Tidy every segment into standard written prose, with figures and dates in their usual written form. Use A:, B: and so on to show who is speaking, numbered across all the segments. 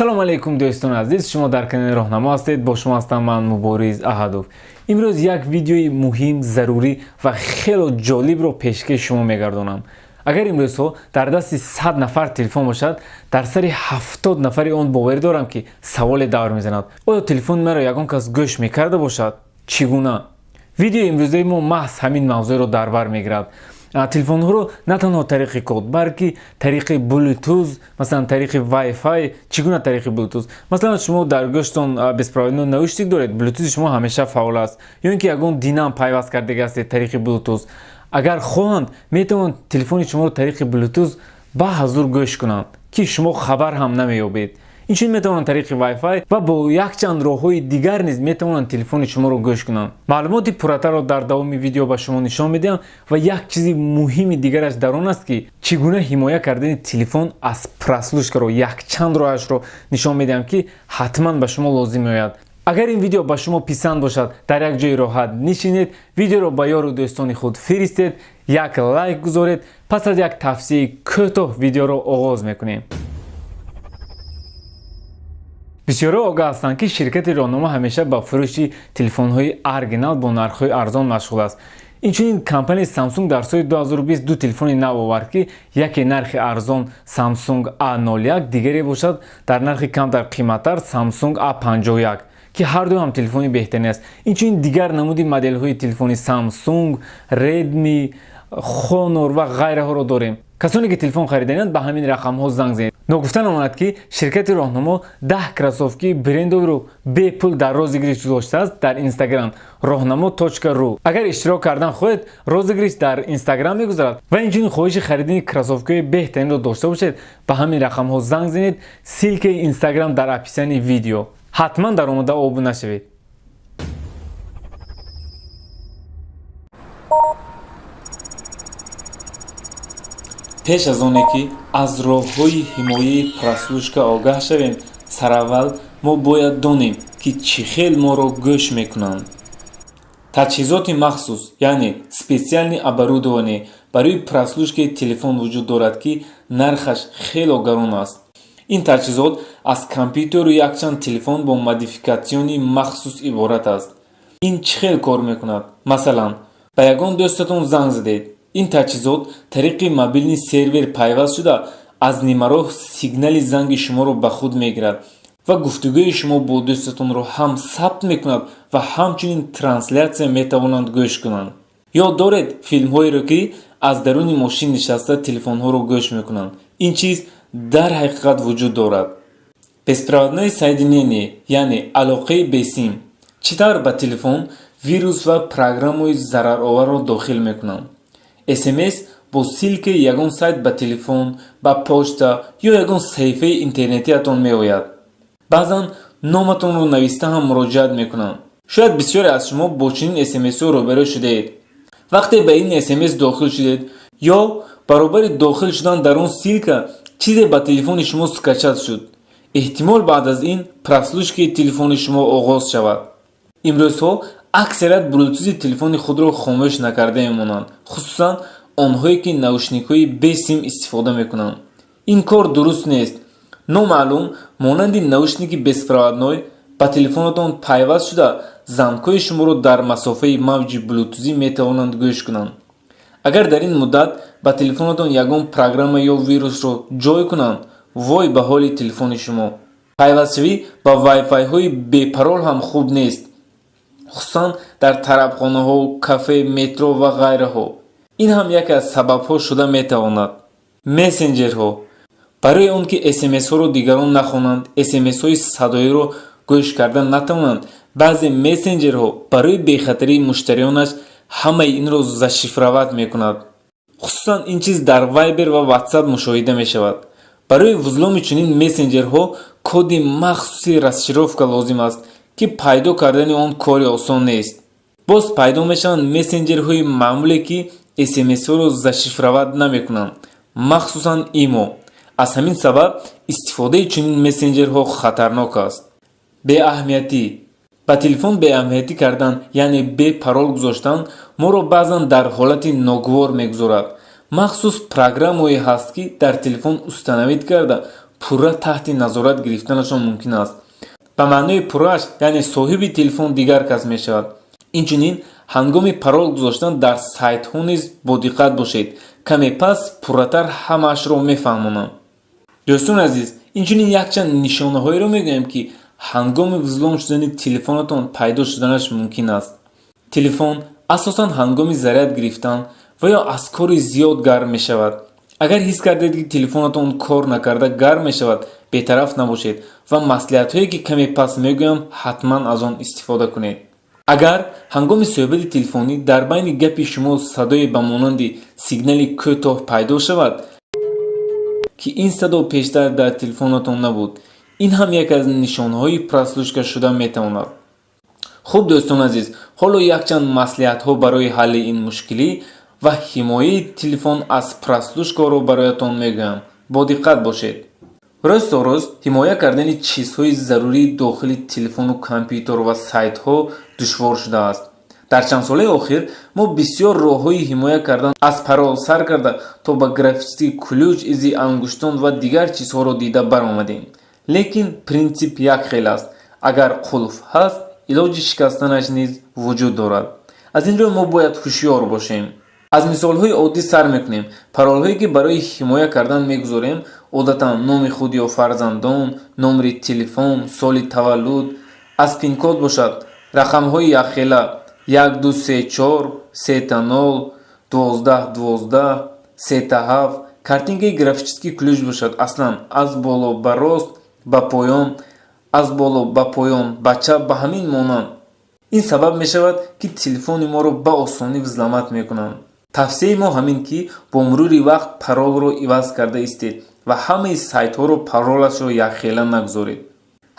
A: ассалому алайкум дӯстон азиз, шумо дар канали роҳнамо ҳастед. Бо шумо ҳастам ман Мубориз Аҳадов. имрӯз як видеои муҳим, зарурӣ ва хело ҷолибро пешкаши шумо мегардонам. агар имрӯзҳо дар дасти 100 нафар телефон бошад, дар сари 70 нафари он боварӣ дорам ки саволе давр мезанад: оё телефони маро ягон кас гӯш мекарда бошад? Чӣ гуна? видеои имрӯзаи мо маҳз ҳамин мавзӯъро дар бар мегирад. телефонҳоро на танҳо тариқи код, балки тариқи Bluetooth, масалан тариқи Wi-Fi. Чӣ гуна тариқи Bluetooth? Масалан шумо дар гӯштон беспроводной наушник доред, Bluetooth шумо ҳамеша фаъол аст, ё ин ки ягон динам пайваст кардага ҳастед тариқи Bluetooth. агар хоҳанд, метавонанд телефони шуморо тариқи Bluetooth ба ҳазур гӯш кунанд, ки шумо хабар ҳам намеёбед. инчунин метавонанд тариқи Wi-Fi ва бо якчанд роҳҳои дигар низ метавонанд телефони шуморо гӯш кунанд. маълумоти пурратарро дар давоми видео ба шумо нишон медиҳам ва як чизи муҳими дигараш дар он аст ки чӣ гуна ҳимоя кардани телефон аз прослушкаро, якчанд роҳашро нишон медиҳам ки ҳатман ба шумо лозим меояд. агар ин видео ба шумо писанд бошад, дар як ҷои роҳат нишинед, видеоро ба ёру дӯстони худ фиристед, як лайк гузоред. пас аз як тавсияи кӯтоҳ видеоро оғоз мекунем. бисёро огаҳ ҳастанд ки ширкати роҳнамо ҳамеша ба фурӯши телефонҳои оригинал бо нархҳои арзон машғул аст. инчунин компанияи Samsung дар соли 2020 ду телефони нав овард ки яке нархи арзон Samsung A01, дигаре бошад дар нархи камтар қиматтар Samsung A51, ки ҳарду ҳам телефони беҳтарин аст. инчунин дигар намуди моделҳои телефони Samsung, Redmi, Honor ва ғайраҳоро дорем. касоне ки телефон хариданиянд ба ҳамин рақамҳо занг занед. ногуфта намонад ки ширкати роҳнамо 10 кроссовки брендовиро бепул дар розыгриш гузоштааст дар Instagram rohnamo.ru. агар иштирок кардан хоҳед, розыгриш дар Instagram мегузарад ва инчунин хоҳиши харидани кроссовкаҳои беҳтаринро дошта бошед, ба ҳамин рақамҳо занг занед. силкаи Instagram дар описанияи видео. ҳатман даромада обуна шавед. пеш аз оне ки аз роҳҳои ҳимояи прослушка огаҳ шавем, сараввал мо бояд донем ки чӣ хел моро гӯш мекунанд. таҷҳизоти махсус, яъне специални оборудование барои прослушкаи телефон вуҷуд дорад ки нархаш хело гарон аст. ин таҷҳизот аз компютеру якчанд телефон бо модификатсиони махсус иборат аст. ин чӣ хел кор мекунад? масалан, ба ягон дӯстатон занг задед. ин таҷҳизот тариқи мобилни сервер пайваст шуда аз нимароҳ сигнали занги шуморо ба худ мегирад ва гуфтугӯи шумо бо дӯстатонро ҳам сабт мекунад ва ҳамчунин транслятсия метавонанд гӯш кунанд. ёд доред филмҳоеро ки аз даруни мошин нишаста телефонҳоро гӯш мекунанд. ин чиз дар ҳақиқат вуҷуд дорад. беспроводное соединение, яъне алоқаи бесим, чӣ тавр ба телефон вирус ва программаҳои зарароварро дохил мекунанд. SMS бо силкаи ягон сайт ба телефон, ба почта ё ягон саҳифаи интернетиатон меояд. баъзан номатонро нависта ҳам муроҷиат мекунанд. шояд бисёре аз шумо бо чунин SMS-ҳо рӯбарӯ шудаед. вақте ба ин SMS дохил шудед ё баробари дохил шудан дар он силка чизе ба телефони шумо скачат шуд, эҳтимол баъд аз ин прослушкаи телефони шумо оғоз шавад. имрӯзҳо аксарият блютузи телефони худро хомӯш накарда мемонанд, хусусан онҳое ки наушникҳои бесим истифода мекунанд. ин кор дуруст нест. номаълум монанди наушники беспроводной ба телефонатон пайваст шуда зангҳои шуморо дар масофаи мавҷи блютузӣ метавонанд гӯш кунанд. агар дар ин муддат ба телефонатон ягон программа ё вирусро ҷой кунанд, вой ба ҳоли телефони шумо. пайвастшавӣ ба Wi-Fi-ҳои бепарол ҳам хуб нест, хусусан дар тарабхонаҳо, кафе, метро ва ғайраҳо. ин ҳам яке аз сабабҳо шуда метавонад. мессенҷерҳо барои он ки SMS-ҳоро дигарон нахонанд, SMS-ҳои садоиро гӯш карда натавонанд, баъзе мессенҷерҳо барои бехатарии муштариёнаш ҳамаи инро зашифроват мекунад. хусусан ин чиз дар Viber ва WhatsApp мушоҳида мешавад. барои вузломи чунин мессенҷерҳо коди махсуси расшифровка лозим аст ки пайдо кардани он кори осон нест. боз пайдо мешаванд мессенҷерҳои маъмуле ки SMS-ҳоро зашифроват намекунанд, махсусан имо. аз ҳамин сабаб истифодаи чунин мессенҷерҳо хатарнок аст. беаҳамиятӣ. ба телефон беаҳамиятӣ кардан, яъне бепарол гузоштан, моро баъзан дар ҳолати ногувор мегузорад. махсус программое ҳаст ки дар телефон установид карда пурра таҳти назорат гирифтанашон мумкин аст. ба маънои пуррааш яъне соҳиби телефон дигар кас мешавад. инчунин ҳангоми парол гузоштан дар сайтҳо низ бодиққат бошед. каме пас пурратар ҳамаашро мефаҳмонанд. дӯстони азиз, инчунин якчанд нишонаҳоеро мегӯям ки ҳангоми взлом шудани телефонатон пайдо шуданаш мумкин аст. телефон асосан ҳангоми заряд гирифтан ва ё аз кори зиёд гарм мешавад. агар ҳис кардед ки телефонатон кор накарда гарм мешавад, бетараф набошед ва маслиҳатҳое ки каме пас мегӯям ҳатман аз он истифода кунед. агар ҳангоми суҳбати телефонӣ дар байни гапи шумо садое ба монанди сигнали кӯтоҳ пайдо шавад ки ин садо пештар дар телефонатон набуд, ин ҳам як аз нишонҳои прослушка шуда метавонад. хуб дӯстони азиз, ҳоло якчанд маслиҳатҳо барои ҳалли ин мушкилӣ ва ҳимояи телефон аз прослушкаро бароятон мегӯям. бо диққат бошед. рӯзтарӯз ҳимоя кардани чизҳои зарурии дохили телефону компютер ва сайтҳо душвор шудааст. дар чандсолаи охир мо бисёр роҳҳои ҳимоя кардан аз парол сар карда то ба граффити ключ, изи ангуштон ва дигар чизҳоро дида баромадем. лекин принсип якхел аст. агар қулф ҳаст, илоҷи шикастанаш низ вуҷуд дорад. аз ин рӯ мо бояд ҳушёр бошем. аз мисолҳои оддӣ сар мекунем. паролҳое ки барои ҳимоя кардан мегузорем одатан номи худ ё фарзандон, номери телефон, соли таваллуд, аз пинкод бошад, рақамҳои якхела 1234 30 1212 37, картинкаи графический ключ бошад, аслан аз боло ба рост ба поён, аз боло ба поён ба чап ба ҳамин монанд. ин сабаб мешавад ки телефони моро ба осонӣ взламат мекунанд. тавсияи мо ҳамин ки бо мурури вақт паролро иваз карда истед ва ҳамаи сайтҳоро паролашро якхела нагузоред.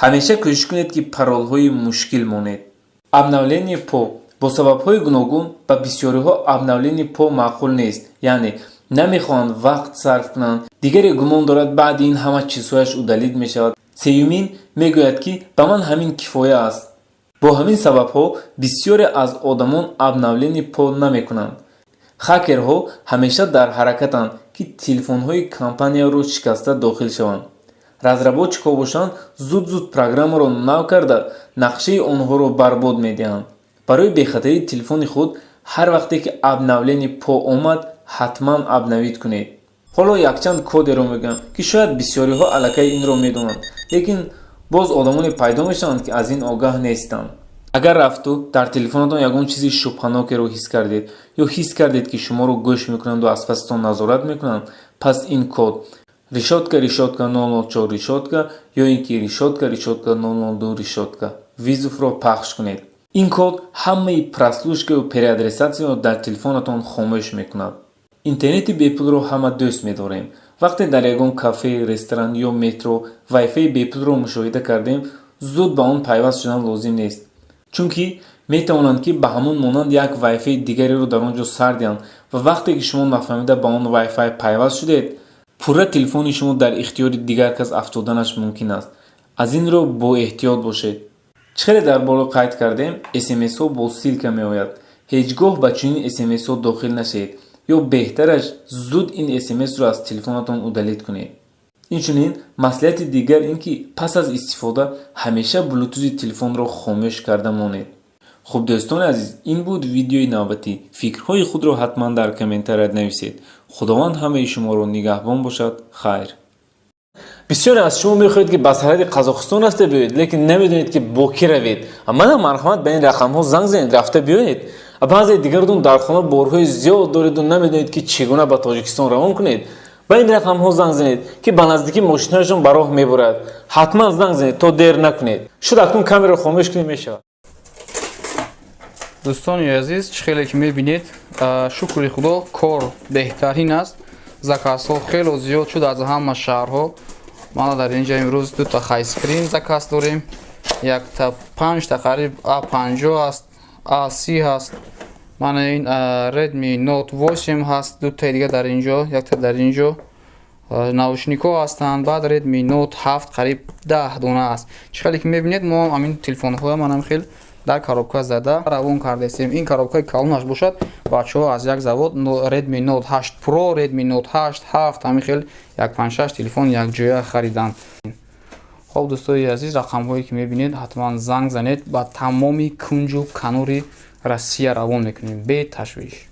A: ҳамеша кӯшиш кунед ки паролҳои мушкил монед. обновление по бо сабабҳои гуногун ба бисёриҳо обновление по маъқул нест, яъне намехоҳанд вақт сарф кунанд. дигаре гумон дорад баъди ин ҳама чизҳояш удалид мешавад. сеюмин мегӯяд ки ба ман ҳамин кифоя аст. бо ҳамин сабабҳо бисёре аз одамон обновление по намекунанд. хакерҳо ҳамеша дар ҳаракатанд ки телефонҳои компанияро шикаста дохил шаванд. разработчикҳо бошанд зуд программаро нав карда нақшаи онҳоро барбод медиҳанд. барои бехатарии телефони худ ҳар вақте ки обновление по омад, ҳатман обновид кунед. ҳоло якчанд кодеро мегӯям ки шояд бисёриҳо аллакай инро медонанд, лекин боз одамоне пайдо мешаванд ки аз ин огаҳ нестанд. агар рафту дар телефонатон ягон чизи шубҳанокеро ҳис кардед ё ҳис кардед ки шуморо гӯш мекунанд ва аз пасатон назорат мекунанд, пас ин код решетка 004 решетка ё ин ки решетка 002 решетка визувро пахш кунед. ин код ҳамаи прослушкаю переадресатсияро дар телефонатон хомӯш мекунад. интернети бепулро ҳама дӯст медорем. вақте дар ягон кафе, ресторан ё метро вайфаи бепулро мушоҳида кардем, зуд ба он пайваст шудан лозим нест. чунки метавонанд ки ба ҳамон монанд як вайфаи дигареро дар он ҷо сар диҳанд ва вақте ки шумо нафаҳмида ба он вайфай пайваст шудед, пурра телефони шумо дар ихтиёри дигар кас афтоданаш мумкин аст. аз ин ро боэҳтиёт бошед. чӣ хеле дар боло қайд кардем, смсҳо бо силка меояд. ҳеҷ гоҳ ба чунин смсҳо дохил нашед ё беҳтараш зуд ин смсро аз телефонатон удалид кунед. инчунин маслиҳати дигар ин ки пас аз истифода ҳамеша блутузи телефонро хомӯш карда монед. хуб дӯстони азиз, ин буд видеои навбатӣ. фикрҳои худро ҳатман дар комментарият нависед. худованд ҳамаи шуморо нигаҳбон бошад. хайр. бисёре аз шумо мехоҳед ки ба сарҳади қазоқистон рафта биёед, лекин намедонед ки бо кӣ равед. амана марҳамат ба ин рақамҳо занг занед, рафта биёед. баъзе дигаратон дар хона борҳои зиёд дореду намедонед ки чӣ гуна ба тоҷикистон равон кунед. ба ин рақамҳо занг занед ки ба наздикӣ мошинҳояшон ба роҳ мебурад. ҳатман занг занед то дер накунед. шуд акнун камераро хомӯш кунед, мешавад.
B: дӯстони азиз, чӣ хеле ки мебинед, шукри худо кор беҳтарин аст. закасҳо хеле зиёд шуд аз ҳама шаҳрҳо. мана дар инҷа имрӯз дута хайскрин закас дорем. якта 5 қариб A50 аст, A30 ҳаст. мана ин Redmi Note 8 ҳаст, дута дига дар инҷо, якта дар инҷо. наушникҳо ҳастанд. баъд Redmi Note 7 қариб 10 дона аст. чӣ хеле ки мебинед, мо амин телефонҳоя манам хел дар коробка зада равон кардастем. Ин коробкаи калонаш бошад, бачаҳо аз як завод Redmi Note 8 Pro, Redmi Note 8, 7 ҳамин хел 156 телефон якҷоя хариданд. хоб дӯстои азиз, рақамҳое ки мебинед ҳатман занг занед, ба тамоми кунҷу канори Россия равон мекунем бе ташвиш.